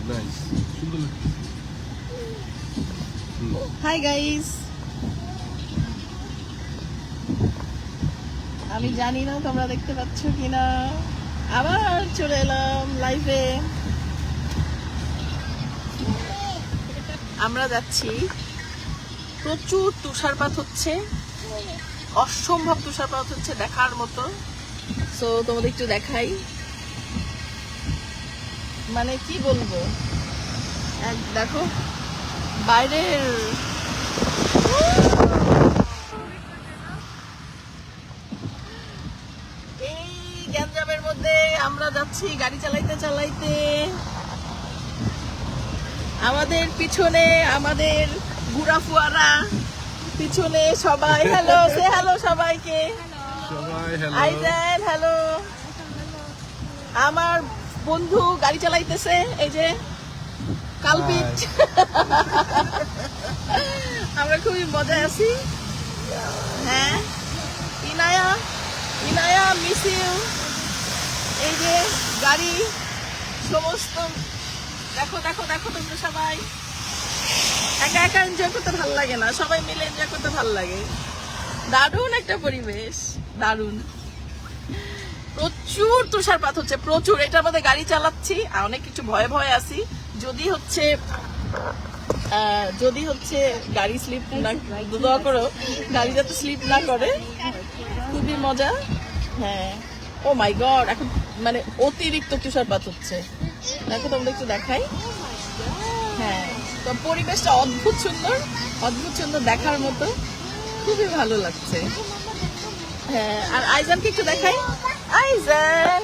Nice, সুন্দর লাগছে। Hi guys, আমি জানি না তোমরা দেখতে পাচ্ছ কিনা, আবার চলে এলাম লাইভে। আমরা যাচ্ছি, প্রচুর তুষারপাত হচ্ছে, অসম্ভব তুষারপাত হচ্ছে, দেখার মতো। সো তোমাদের একটু দেখাই, মানে কি বলবো, দেখো বাইরের এই গ্যাঞ্জামের মধ্যে আমরা যাচ্ছি গাড়ি চালাইতে চালাইতে। আমাদের পিছনে আমাদের ঘুরা ফুয়ারা, পিছনে সবাই হ্যালো, সে হ্যালো সবাইকে। সবাই হ্যালো। আইজান হ্যালো। আমার বন্ধু গাড়ি চালাইতেছে, এই যে কালপিট। আমরা খুবই মজায় আছি। হ্যাঁ, ইনায়া ইনায়া মিস ইউ। এই যে গাড়ি সমস্ত, দেখো দেখো দেখো তোমরা সবাই। একা একা এনজয় করতে ভালো লাগে না, সবাই মিলে এনজয় করতে ভালো লাগে। দারুণ একটা পরিবেশ, দারুণ। প্রচুর তুষারপাত হচ্ছে, প্রচুর। এটার মধ্যে গাড়ি চালাচ্ছি আর অনেক কিছু ভয়ে ভয়ে আছি, যদি হচ্ছে গাড়ি স্লিপ না, দোয়া করো গাড়ি যাতে স্লিপ না করে। খুবই মজা। হ্যাঁ, ও মাই গড, এখন মানে অতিরিক্ত তুষারপাত হচ্ছে। দেখো তোমরা একটু দেখাই। হ্যাঁ, তো পরিবেশটা অদ্ভুত সুন্দর, অদ্ভুত সুন্দর, দেখার মতো, খুবই ভালো লাগছে। হ্যাঁ, আর আইজানকে একটু দেখাই। আইজান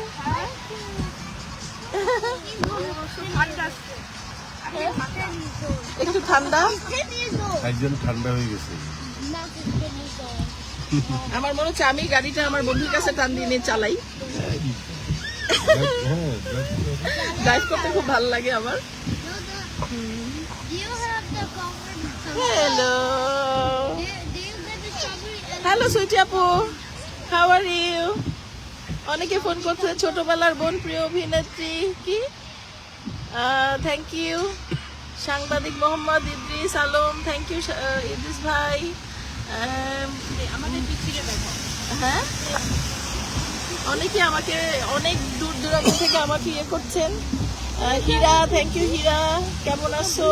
একটু ঠান্ডা, একজন ঠান্ডা হয়ে গেছে। আমার মনে হচ্ছে আমি গাড়িটা আমার বন্ধুর কাছে টান দিয়ে নিয়ে চালাই। হ্যাঁ, ড্রাইভ করতে খুব ভালো লাগে আমার। হ্যালো হ্যালো সুইটি আপু, হাউ আর ইউ? অনেকে ফোন করছে, ছোটবেলার বোন, প্রিয় অভিনেত্রী কি, থ্যাংক ইউ। সাংবাদিক মোহাম্মদ ইদ্রিস আলম, থ্যাংক ইউ ইদ্রিস ভাই। আমাদের পিছিয়ে দেখো। হ্যাঁ, অনেকে আমাকে অনেক দূর দূরান্ত থেকে আমাকে ইয়ে করছেন। হীরা, থ্যাংক ইউ হীরা, কেমন আছো?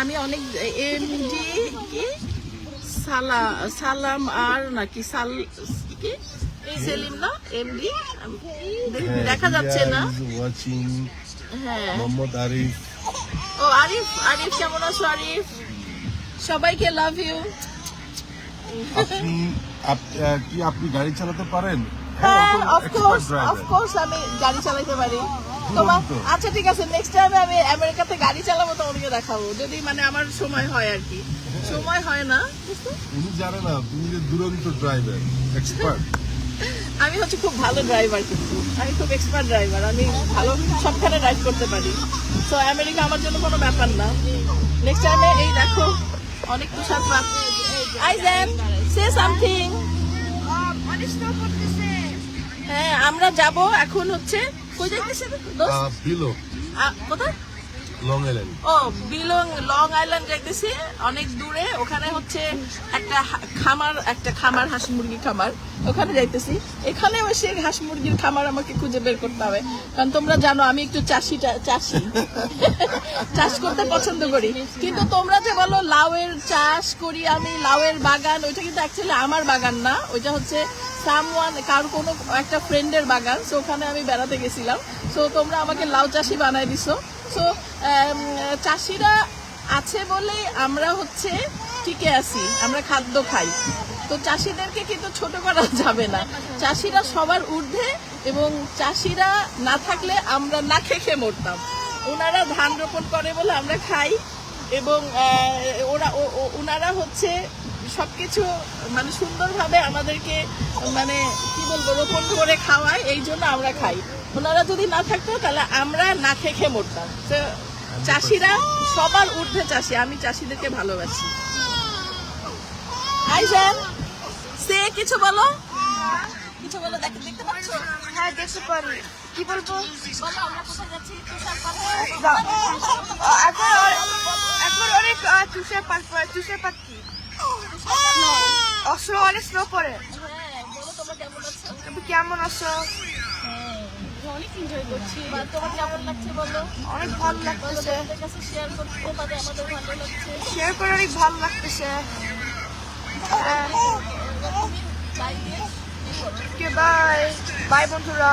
আমি অনেক এমডি কি সালাম আর নাকি কি সেলিম না এমডি, দেখা যাচ্ছে না। হ্যাঁ, মোহাম্মদ আরিফ। ও আরিফ, আরিফ কেমন আছো আরিফ? সবাইকে লাভ ইউ। আপনি গাড়ি চালাতে পারেন? হ্যাঁ, অফকোর্স আমি গাড়ি চালাতে পারি। তোমার আচ্ছা ঠিক আছে, নেক্সট টাইমে আমি আমেরিকাতে গাড়ি চালাবো, তোমাদেরকে দেখাবো, যদি মানে আমার সময় হয় আর কি। সময় হয় না, উনি জানে না তুমি যে দুরন্ত ড্রাইভার, এক্সপার্ট। আমি হচ্ছে খুব ভালো ড্রাইভার, কিন্তু আমি খুব এক্সপার্ট ড্রাইভার, আমি ভালো সবখানে ড্রাইভ করতে পারি। তো আমেরিকা আমার জন্য কোনো ব্যাপার না। নেক্সট টাইমে এই দেখো অনেক তুষারপাত। Aizan say something. হ্যাঁ, আমরা যাব এখন হচ্ছে কই যাইতেছে বিলো, কোথায়? Long Island. ও লং আইল্যান্ড যাইতেছি, অনেক দূরে। ওখানে হচ্ছে একটা খামার, হাঁস মুরগি খামার, ওখানে যাইতেছি। এখানে এসে হাঁস মুরগির খামার আমাকে খুঁজে বের করতে হবে, কারণ তোমরা জানো আমি একটু চাষি চাষ করতে পছন্দ করি। কিন্তু তোমরা যে বলো লাউয়ের চাষ করি আমি, লাউয়ের বাগান, ওইটা কিন্তু অ্যাকচুয়ালি আমার বাগান না, ওইটা হচ্ছে কার কোনো একটা ফ্রেন্ডের বাগান। সো ওখানে আমি বেড়াতে গেছিলাম, সো তোমরা আমাকে লাউ চাষি বানাই দিছো। সো চাষিরা আছে বলে আমরা হচ্ছে টিকে আছি, আমরা খাদ্য খাই। তো চাষিদেরকে কিন্তু ছোট করা যাবে না, চাষিরা সবার ঊর্ধ্বে, এবং চাষিরা না থাকলে আমরা না খেয়ে মরতাম। ওনারা ধান রোপণ করে বলে আমরা খাই, এবং ওনারা হচ্ছে সবকিছু মানে সুন্দরভাবে আমাদেরকে মানে কি বলবো রোপণ করে খাওয়ায়, এই জন্য আমরা খাই। ওনারা যদি না থাকতো তাহলে আমরা না খেয়ে মরতাম। তো চাষিরা সবার ঊর্ধ্বে চাষি, আমি চাষিদেরকে ভালোবাসি। আইজান সে কিছু বলো। বলছো বলো, দেখতে পাচ্ছ? হ্যাঁ দেখতে পারি। কি বলবো? বলো আমরা কোথায় যাচ্ছি? তুষারপাত। এখন অনেক তুষারপাত কি অস্ত্র অনেক স্নো পড়ে। হ্যাঁ, বলো তোমরা কেমন আছো? তুমি কেমন আছো? অনেক এনজয় করছি। বা তোমার কেমন লাগছে বলো? অনেক ভালো বলো, লাগতেছে। তোমাদের কাছে শেয়ার করতে পারে আমাদের ভালো লাগছে। শেয়ার করে অনেক ভালো লাগতেছে। বাই দিয়ে বাই বাই বন্ধুরা।